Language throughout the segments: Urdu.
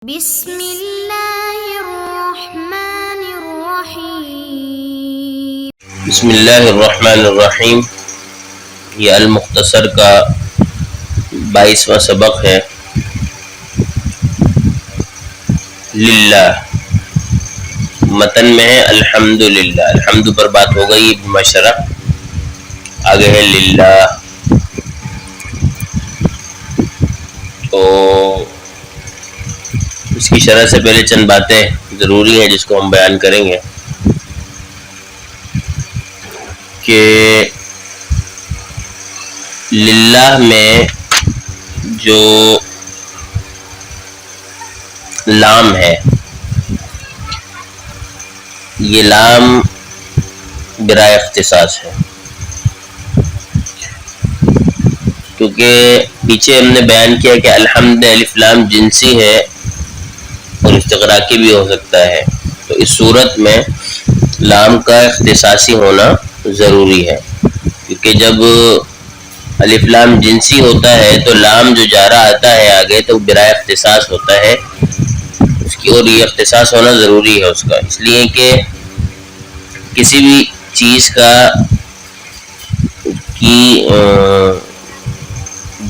بسم اللہ الرحمن الرحیم۔ بسم اللہ الرحمن الرحیم۔ یہ المختصر کا 22واں سبق ہے۔ للہ متن میں ہے الحمدللہ، الحمد پر بات ہو گئی بمشرع، آگے ہے للہ۔ تو اس کی شرح سے پہلے چند باتیں ضروری ہیں جس کو ہم بیان کریں گے کہ للہ میں جو لام ہے، یہ لام برائے اختصاص ہے، کیونکہ پیچھے ہم نے بیان کیا کہ الحمد الف لام جنسی ہے اور استغراقی بھی ہو سکتا ہے، تو اس صورت میں لام کا اختصاصی ہونا ضروری ہے، کیونکہ جب الف لام جنسی ہوتا ہے تو لام جو جارہ آتا ہے آگے تو برائے اختصاص ہوتا ہے اس کی، اور یہ اختصاص ہونا ضروری ہے اس کا، اس لیے کہ کسی بھی چیز کا کی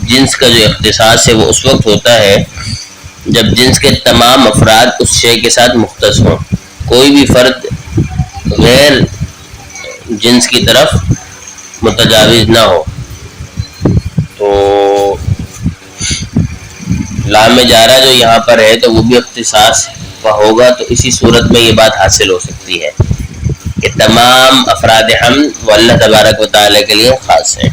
جنس کا جو اختصاص ہے وہ اس وقت ہوتا ہے جب جنس کے تمام افراد اس شے کے ساتھ مختص ہوں، کوئی بھی فرد غیر جنس کی طرف متجاوز نہ ہو۔ تو لام جارہ جو یہاں پر ہے تو وہ بھی اختصاص کا ہوگا، تو اسی صورت میں یہ بات حاصل ہو سکتی ہے کہ تمام افراد حمد وہ اللہ تبارک و تعالیٰ کے لیے خاص ہیں۔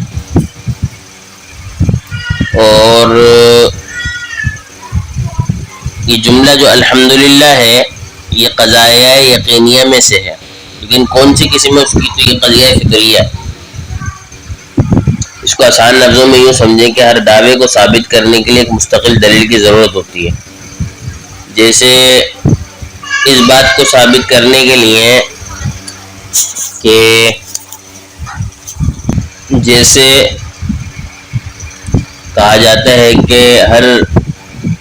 اور یہ جملہ جو الحمدللہ ہے یہ قضائیہ یقینیہ میں سے ہے، لیکن کون سی قسم ہے اس کی؟ تو یہ قضیہ فکریہ۔ اس کو آسان لفظوں میں یوں سمجھیں کہ ہر دعوے کو ثابت کرنے کے لیے ایک مستقل دلیل کی ضرورت ہوتی ہے۔ جیسے اس بات کو ثابت کرنے کے لیے کہ جیسے کہا جاتا ہے کہ ہر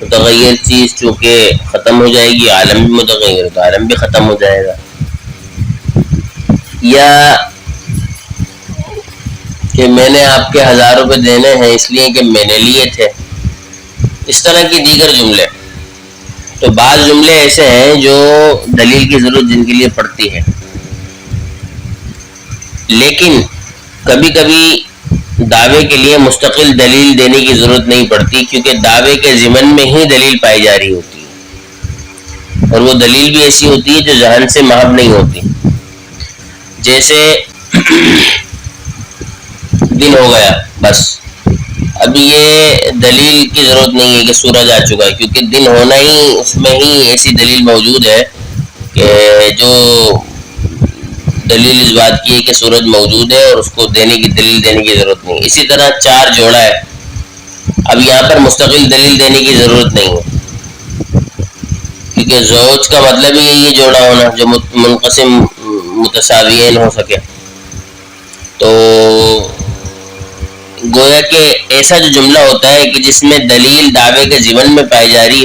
متغیر چیز چونکہ ختم ہو جائے گی، عالم بھی متغیر تو عالم بھی ختم ہو جائے گا، یا کہ میں نے آپ کے 1000 روپے دینے ہیں اس لیے کہ میں نے لیے تھے، اس طرح کی دیگر جملے۔ تو بعض جملے ایسے ہیں جو دلیل کی ضرورت جن کے لیے پڑتی ہے، لیکن کبھی کبھی دعوے کے لیے مستقل دلیل دینے کی ضرورت نہیں پڑتی، کیونکہ دعوے کے ضمن میں ہی دلیل پائی جا رہی ہوتی ہے، اور وہ دلیل بھی ایسی ہوتی ہے جو ذہن سے محو نہیں ہوتی۔ جیسے دن ہو گیا، بس اب یہ دلیل کی ضرورت نہیں ہے کہ سورج آ چکا ہے، کیونکہ دن ہونا ہی اس میں ہی ایسی دلیل موجود ہے کہ جو دلیل اس بات کی ہے کہ سورج موجود ہے اور اس کو دینے کی دلیل دینے کی ضرورت نہیں۔ اسی طرح 4 جوڑا ہے، اب یہاں پر مستقل دلیل دینے کی ضرورت نہیں ہے، کیونکہ زوج کا مطلب ہی یہ جوڑا ہونا جو منقسم متساویین ہو سکے۔ تو گویا کہ ایسا جو جملہ ہوتا ہے کہ جس میں دلیل دعوے کے ضمن میں پائی جا رہی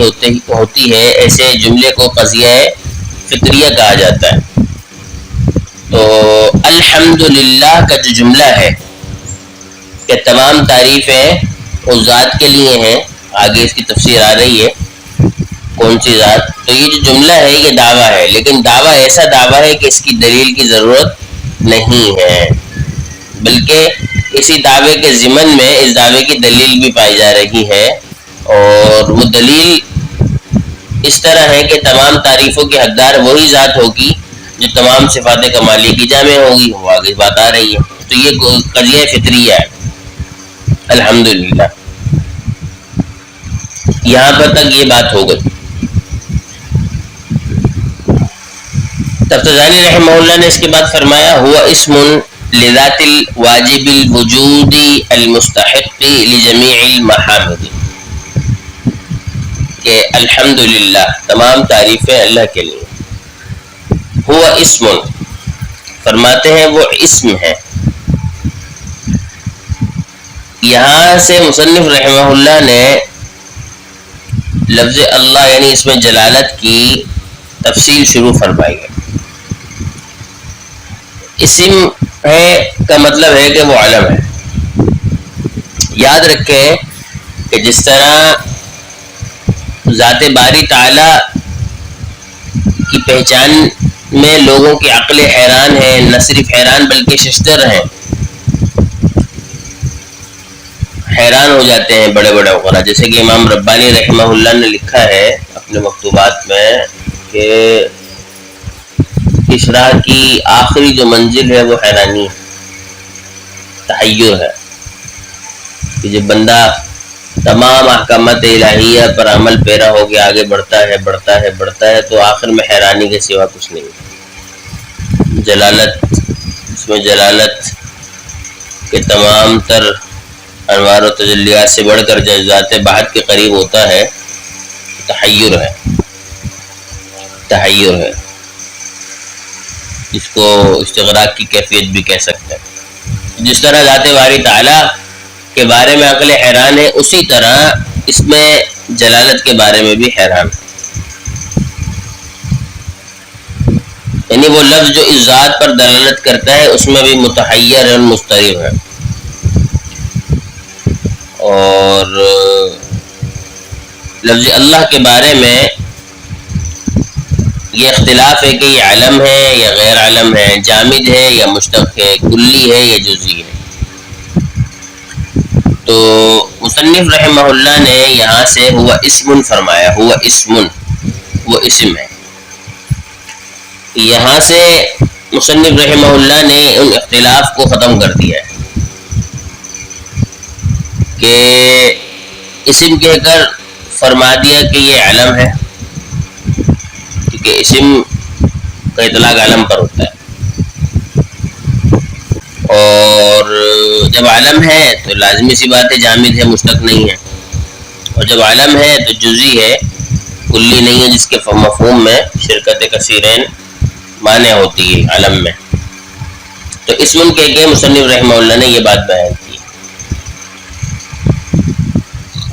ہوتی ہے، ایسے جملے کو قضیہ فکریہ کہا جاتا ہے۔ تو الحمدللہ کا جو جملہ ہے کہ تمام تعریفیں اس ذات کے لیے ہیں، آگے اس کی تفسیر آ رہی ہے کون سی ذات، تو یہ جو جملہ ہے یہ دعویٰ ہے، لیکن دعویٰ ایسا دعویٰ ہے کہ اس کی دلیل کی ضرورت نہیں ہے، بلکہ اسی دعوے کے ضمن میں اس دعوے کی دلیل بھی پائی جا رہی ہے، اور وہ دلیل اس طرح ہے کہ تمام تعریفوں کی حقدار وہی ذات ہوگی جو تمام صفات کمالیہ کی جامع ہوگی، وہ آگے بات آ رہی ہے۔ تو یہ قضیہ فطریہ ہے الحمدللہ۔ یہاں پر تک یہ بات ہو گئی۔ تفتزانی رحمہ اللہ نے اس کے بعد فرمایا ہوا اسم لذات الواجب الوجود المستحق لجمیع المحامد، کہ الحمدللہ تمام تعریفیں اللہ کے لیے۔ ہوا اسم فرماتے ہیں وہ اسم ہے، یہاں سے مصنف رحمہ اللہ نے لفظ اللہ یعنی اس میں جلالت کی تفصیل شروع فرمائی ہے. اسم ہے کا مطلب ہے کہ وہ علم ہے. یاد رکھیں کہ جس طرح ذات باری تعالی کی پہچان میں لوگوں کی عقل حیران ہے، نہ صرف حیران بلکہ ششدر ہیں، حیران ہو جاتے ہیں بڑے بڑے وغیرہ. جیسے کہ امام ربانی رحمہ اللہ نے لکھا ہے اپنے مکتوبات میں کہ اشراح کی آخری جو منزل ہے وہ حیرانی ہے، تحیر ہے، کہ جب بندہ تمام احکامات الہیہ پر عمل پیرا ہو کے آگے بڑھتا ہے تو آخر میں حیرانی کے سوا کچھ نہیں. جلالت، اس میں جلالت کے تمام تر انوار و تجلیات سے بڑھ کر جو ذات بحت کے قریب ہوتا ہے تحیر ہے، جس کو استغراق کی کیفیت بھی کہہ سکتے ہیں. جس طرح ذات باری تعالیٰ کے بارے میں عقل حیران ہے، اسی طرح اس میں جلالت کے بارے میں بھی حیران ہے. یعنی وہ لفظ جو اس ذات پر دلالت کرتا ہے اس میں بھی متحیر اور مضطرب ہے. اور لفظ اللہ کے بارے میں یہ اختلاف ہے کہ یہ علم ہے یا غیر علم ہے، جامد ہے یا مشتق ہے، کلی ہے یا جزئی ہے. تو مصنف رحمہ اللہ نے یہاں سے ہوا اسم فرمایا، ہوا اسم، وہ اسم ہے. یہاں سے مصنف رحمہ اللہ نے ان اختلاف کو ختم کر دیا ہے کہ اسم کہہ کر فرما دیا کہ یہ علم ہے، کیونکہ اسم کا اطلاق علم پر ہوتا ہے. اور جب علم ہے تو لازمی سی بات ہے جامد ہے، مشتق نہیں ہے. اور جب علم ہے تو جزئی ہے، کلی نہیں ہے، جس کے مفہوم میں شرکت کثیرین معنی ہوتی ہے علم میں. تو اسم کہہ کے مصنف رحمہ اللہ نے یہ بات بیان کی.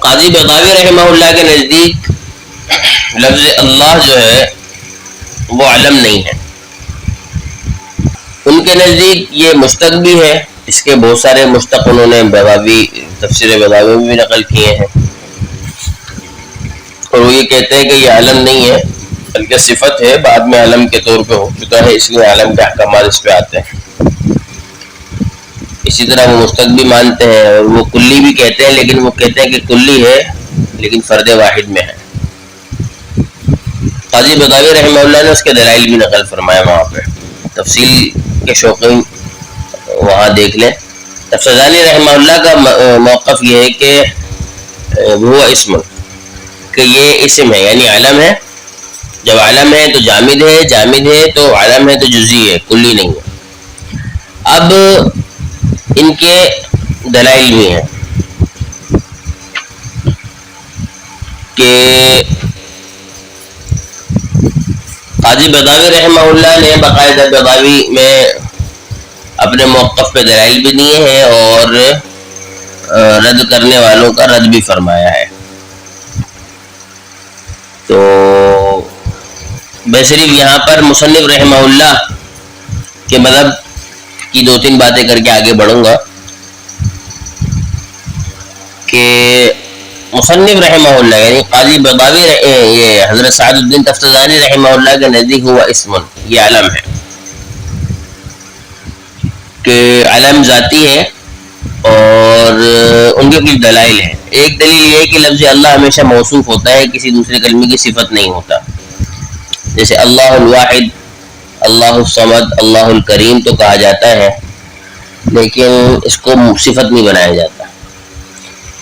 قاضی بغاوی رحمہ اللہ کے نزدیک لفظ اللہ جو ہے وہ علم نہیں ہے. ان کے نزدیک یہ مشتق بھی ہے. اس کے بہت سارے مشتق انہوں نے بغاوی تفسیر بغاوی میں بھی نقل کیے ہیں، اور وہ یہ کہتے ہیں کہ یہ علم نہیں ہے بلکہ صفت ہے، بعد میں علم کے طور پہ ہو چکا ہے، اس لیے علم کے احکامات اس پہ آتے ہیں. اسی طرح وہ مشتق بھی مانتے ہیں اور وہ کلی بھی کہتے ہیں، لیکن وہ کہتے ہیں کہ کلی ہے لیکن فرد واحد میں ہے. قاضی بغاوی رحمہ اللہ نے اس کے دلائل بھی نقل فرمایا. وہاں پہ تفصیل کے شوقین وہاں دیکھ لیں. تفسیرانی رحمہ اللہ کا موقف یہ ہے کہ وہ اسم، کہ یہ اسم ہے یعنی علم ہے. جب علم ہے تو جامد ہے، جامد ہے تو علم ہے تو جزئی ہے، کلی نہیں ہے. اب ان کے دلائل بھی ہیں کہ قاضی بغاوی رحمہ اللہ نے باقاعدہ بغاوی میں اپنے موقف پہ دلائل بھی دیے ہیں اور رد کرنے والوں کا رد بھی فرمایا ہے. تو میں صرف یہاں پر مصنف رحمہ اللہ کے مذہب کی 2-3 باتیں کر کے آگے بڑھوں گا کہ مصنف رحمہ اللہ یعنی قاضی بغاوی یہ حضرت سعد الدین تفتزانی رحمہ اللہ کے نزدیک ہوا اسم، یہ علم ہے، کہ علم ذاتی ہے. اور ان کے کچھ دلائل ہیں. ایک دلیل یہ ہے کہ لفظ اللہ ہمیشہ موصوف ہوتا ہے، کسی دوسرے کلمے کی صفت نہیں ہوتا. جیسے اللہ الواحد، اللہ الصمد، اللہ الکریم تو کہا جاتا ہے لیکن اس کو صفت نہیں بنایا جاتا.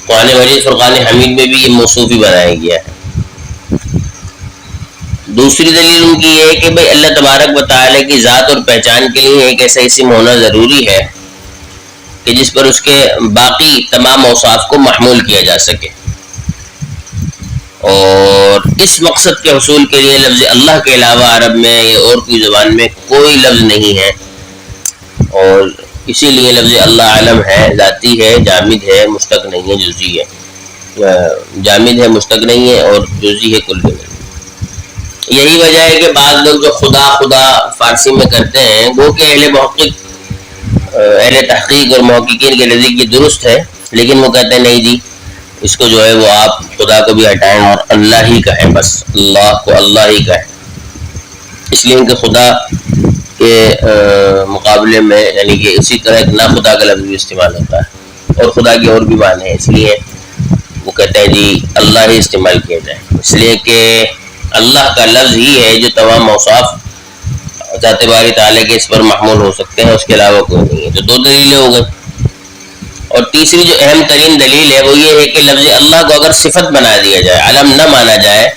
قرآن مجید فرقان حمید میں بھی یہ موصوف ہی بنایا گیا ہے. دوسری دلیل ان کی یہ ہے کہ بھئی اللہ تبارک و تعالی کی ذات اور پہچان کے لیے ایک ایسا اسم ہونا ضروری ہے کہ جس پر اس کے باقی تمام اوصاف کو محمول کیا جا سکے. اور اس مقصد کے حصول کے لیے لفظ اللہ کے علاوہ عرب میں یا اور کوئی زبان میں کوئی لفظ نہیں ہے، اور اسی لیے لفظ اللہ علم ہے، ذاتی ہے، جامد ہے، مشتق نہیں ہے، جزئی ہے. جامد ہے، مشتق نہیں ہے، اور جزئی ہے، کلی نہیں. یہی وجہ ہے کہ بعض لوگ جو خدا خدا فارسی میں کرتے ہیں وہ کہ اہل تحقیق اور محققین کے نزدیک یہ درست ہے، لیکن وہ کہتے ہیں نہیں جی اس کو جو ہے وہ آپ خدا کو بھی ہٹائیں اور اللہ ہی کہیں، بس اللہ کو اللہ ہی کہیں. اس لیے کہ خدا کے مقابلے میں یعنی کہ اسی طرح ایک نا خدا کا لفظ بھی استعمال ہوتا ہے اور خدا کی اور بھی معنی ہے، اس لیے وہ کہتے ہیں جی اللہ ہی استعمال کیا جائے. اس لیے کہ اللہ کا لفظ ہی ہے جو تمام اوصاف ذات باری تعالیٰ کے اس پر محمول ہو سکتے ہیں، اس کے علاوہ کوئی نہیں ہے. تو دو دلیلیں ہو گئی. اور تیسری جو اہم ترین دلیل ہے وہ یہ ہے کہ لفظ اللہ کو اگر صفت بنا دیا جائے، علم نہ مانا جائے،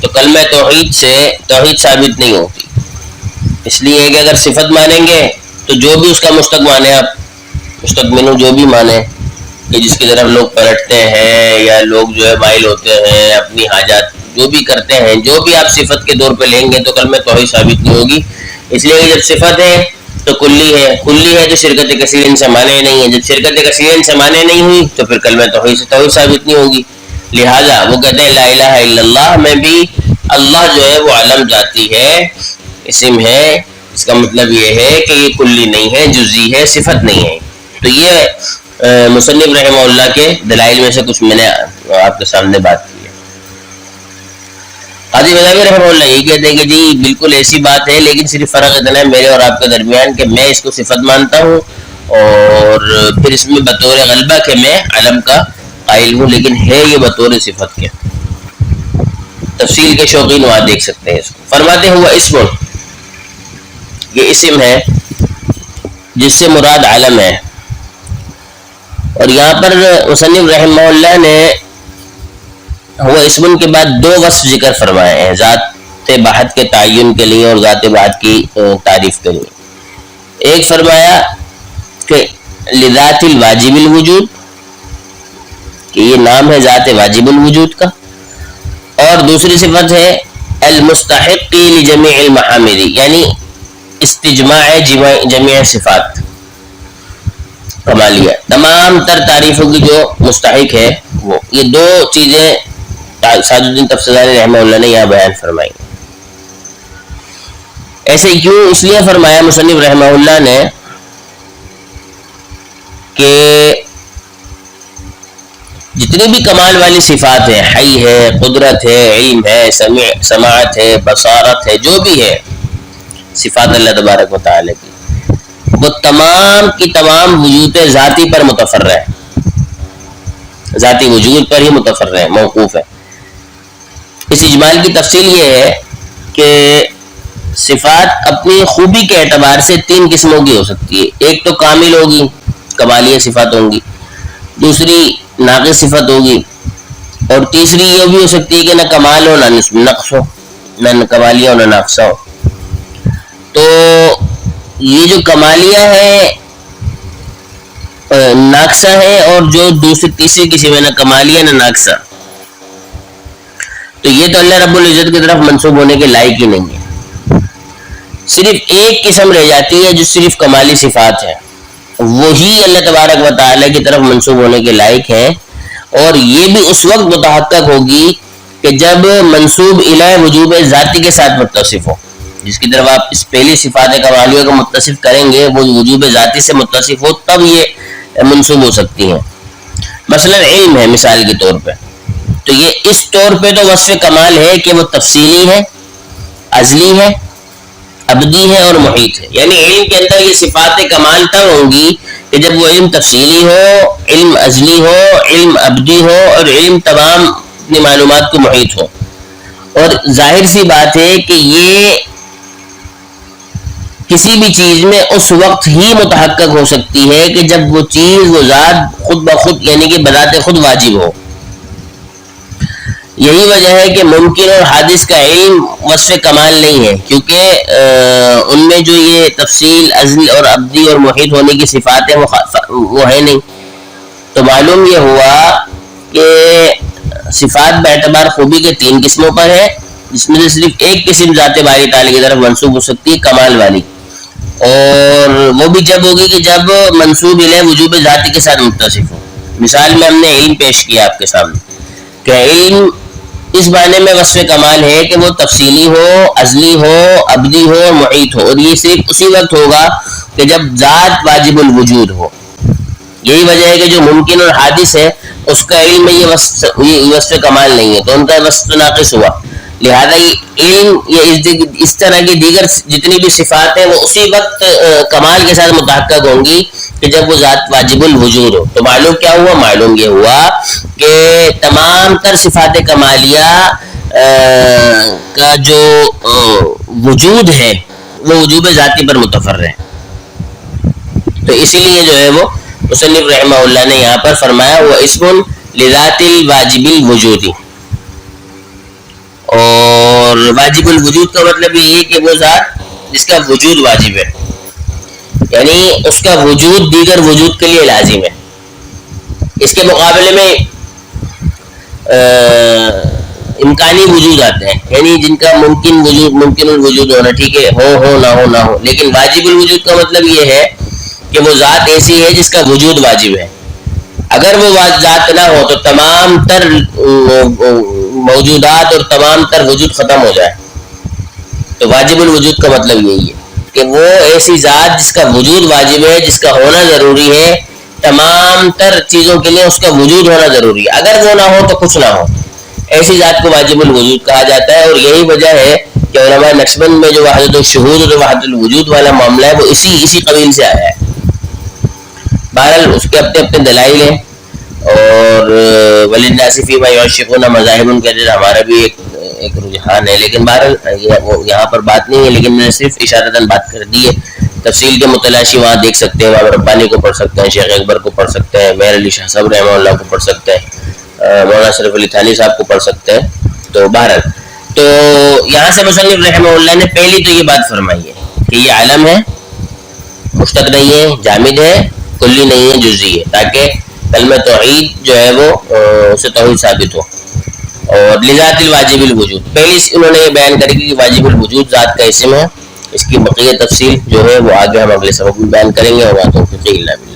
تو کلمہ توحید سے توحید ثابت نہیں ہوتی. اس لیے کہ اگر صفت مانیں گے تو جو بھی اس کا مشتق مانے، آپ مشتق منہ جو بھی مانے کہ جس کی طرف لوگ پلٹتے ہیں یا لوگ جو ہے مائل ہوتے ہیں، اپنی حاجات جو بھی کرتے ہیں، جو بھی آپ صفت کے طور پہ لیں گے تو کلمہ توحید ثابت نہیں ہوگی. اس لیے کہ جب صفت ہے تو کلی ہے تو شرکت کثیر سے مانے نہیں ہے. جب شرکت کثیر سے مانے نہیں ہوئی تو پھر کلمہ توحید سے توحید ثابت نہیں ہوگی. لہذا وہ کہتے ہیں لا الہ الا اللہ میں بھی اللہ جو ہے وہ علم ذاتی ہے، اسم ہے. اس کا مطلب یہ ہے کہ یہ کلی نہیں ہے، جزئی ہے، صفت نہیں ہے. تو یہ مصنف رحمہ اللہ کے دلائل میں سے کچھ میں نے آپ کے سامنے بات کی ہے. قاضی مذہبی رحمہ اللہ یہ کہتے ہیں کہ جی بالکل ایسی بات ہے، لیکن صرف فرق اتنا ہے میرے اور آپ کے درمیان کہ میں اس کو صفت مانتا ہوں اور پھر اس میں بطور غلبہ کہ میں علم کا قائل ہوں، لیکن ہے یہ بطور صفت کے. تفصیل کے شوقین وہاں دیکھ سکتے ہیں اس کو. فرماتے ہوا اسم، یہ اسم ہے جس سے مراد علم ہے. اور یہاں پر مصنف رحمہ اللہ نے ہوا اسم کے بعد دو وصف ذکر فرمائے ہیں، ذات بحت کے تعین کے لیے اور ذات بحت کی تعریف کے لیے. ایک فرمایا کہ لذات الواجب الوجود، کہ یہ نام ہے ذات واجب الوجود کا. اور دوسری صفت ہے المستحق لجمیع المحامد، یعنی استجماع جمیع صفات کمالیہ، تمام تر تعریفوں کی جو مستحق ہے وہ. یہ دو چیزیں سعد الدین تفسیرانی رحمہ اللہ نے یہاں بیان فرمائی. ایسے کیوں؟ اس لیے فرمایا مصنف رحمہ اللہ نے کہ جتنی بھی کمال والی صفات ہیں، حی ہے، قدرت ہے، علم ہے، سماعت ہے، بصارت ہے، جو بھی ہے صفات اللہ تبارک و تعالی کی، وہ تمام کی تمام وجود ذاتی پر متفرع ہے، ذاتی وجود پر ہی متفرع ہے، موقوف ہے. اس اجمال کی تفصیل یہ ہے کہ صفات اپنی خوبی کے اعتبار سے تین قسموں کی ہو سکتی ہے. ایک تو کامل ہوگی، کمالیہ صفات ہوں گی، دوسری ناقص صفت ہوگی، اور تیسری یہ بھی ہو سکتی ہے کہ نہ کمال ہو نہ نقص ہو، نہ کمالیہ ہو نہ ناقصہ ہو. تو یہ جو کمالیہ ہے ناقصہ ہے، اور جو تیسری قسم ہے نہ کمالیہ نہ ناقصہ، تو یہ تو اللہ رب العزت کی طرف منسوب ہونے کے لائق ہی نہیں ہے. صرف ایک قسم رہ جاتی ہے جو صرف کمالی صفات ہے، وہی اللہ تبارک و تعالی کی طرف منسوب ہونے کے لائق ہے. اور یہ بھی اس وقت متحقق ہوگی کہ جب منسوب الہ وجوب ذاتی کے ساتھ متصف ہو. جس کی طرف آپ اس پہلی صفات کمالیہ کو متصف کریں گے وہ وجوب ذاتی سے متصف ہو، تب یہ منسوب ہو سکتی ہیں. مثلا علم ہے مثال کے طور پہ، تو یہ اس طور پہ تو وصف کمال ہے کہ وہ تفصیلی ہے، ازلی ہے، ابدی ہے اور محیط ہے. یعنی علم کے اندر یہ صفات کمال تب ہوں گی کہ جب وہ علم تفصیلی ہو، علم ازلی ہو، علم ابدی ہو، اور علم تمام اپنی معلومات کو محیط ہو. اور ظاہر سی بات ہے کہ یہ کسی بھی چیز میں اس وقت ہی متحقق ہو سکتی ہے کہ جب وہ چیز، وہ ذات خود بخود یعنی کہ بذات خود واجب ہو. یہی وجہ ہے کہ ممکن اور حادث کا علم وصف کمال نہیں ہے، کیونکہ ان میں جو یہ تفصیل، ازلی اور ابدی اور محیط ہونے کی صفات ہیں وہ ہے نہیں. تو معلوم یہ ہوا کہ صفات باعتبار خوبی کے تین قسموں پر ہے، جس میں سے صرف ایک قسم ذات باری تعالی کی طرف منسوب ہو سکتی ہے، کمال والی. اور وہ بھی جب ہوگی کہ جب منسوب الہ وجوب ذاتی کے ساتھ متصف ہو. مثال میں ہم نے علم پیش کیا آپ کے سامنے کہ علم اس معنی میں وصف کمال ہے کہ وہ تفصیلی ہو، ازلی ہو، ابدی ہو، محیط ہو، اور یہ صرف اسی وقت ہوگا کہ جب ذات واجب الوجود ہو. یہی وجہ ہے کہ جو ممکن اور حادث ہے اس کا علم میں یہ وصف کمال نہیں ہے، تو ان کا وصف ناقص ہوا. لہذا یہ علم یا اس طرح کی دیگر جتنی بھی صفات ہیں وہ اسی وقت کمال کے ساتھ متحقق ہوں گی کہ جب وہ ذات واجب الوجود ہو. تو معلوم کیا ہوا؟ معلوم یہ ہوا کہ تمام تر صفات کمالیہ کا جو وجود ہے وہ وجوب ذاتی پر متفرع ہے. تو اسی لیے جو ہے وہ مصنف رحمہ اللہ نے یہاں پر فرمایا وہ اسم لذات الواجب الوجودی. اور واجب الوجود کا مطلب یہ ہے کہ وہ ذات جس کا وجود واجب ہے، یعنی اس کا وجود دیگر وجود کے لیے لازم ہے. اس کے مقابلے میں امکانی وجود آتے ہیں، یعنی جن کا ممکن الوجود ہونا، ٹھیک ہے، ہو نہ ہو. لیکن واجب الوجود کا مطلب یہ ہے کہ وہ ذات ایسی ہے جس کا وجود واجب ہے. اگر وہ ذات نہ ہو تو تمام تر موجودات اور تمام تر وجود ختم ہو جائے. تو واجب الوجود کا مطلب یہی ہے کہ وہ ایسی ذات جس کا وجود واجب ہے، جس کا ہونا ضروری ہے، تمام تر چیزوں کے لیے اس کا وجود ہونا ضروری ہے. اگر وہ نہ ہو تو کچھ نہ ہو، ایسی ذات کو واجب الوجود کہا جاتا ہے. اور یہی وجہ ہے کہ علماء نقشبند میں جو وحدت الشہود اور وحدت الوجود والا معاملہ ہے وہ اسی قبیل سے آیا ہے. بہرحال اس کے اپنے دلائل ہیں. اور وللناس فیما یعشقون مذاہب کے اندر ہمارا بھی ایک رجحان ہے، لیکن بہرحال یہاں پر بات نہیں ہے، لیکن میں نے صرف اشارتاً بات کر دی ہے. تفصیل کے متلاشی وہاں دیکھ سکتے ہیں، امام ربانی کو پڑھ سکتے ہیں، شیخ اکبر کو پڑھ سکتے ہیں، مہر علی شاہ صاحب رحمہ اللہ کو پڑھ سکتے ہیں، مولانا شریف علی تھانی صاحب کو پڑھ سکتے ہیں. تو بہرحال تو یہاں سے مصنف رحمہ اللہ نے پہلی تو یہ بات فرمائی ہے کہ یہ عالم ہے، مشتق نہیں ہے، جامد ہے، کلی نہیں ہے، جزئی ہے، تاکہ کلمہ توحید جو ہے وہ اسے توحید ثابت ہو. اور لذات الواجب الوجود پہلی انہوں نے یہ بیان کری کہ واجب الوجود ذات کا اسم ہے. اس کی بقیہ تفصیل جو ہے وہ آگے ہم اگلے سبق میں بیان کریں گے. اور توفیق اللہ باللہ.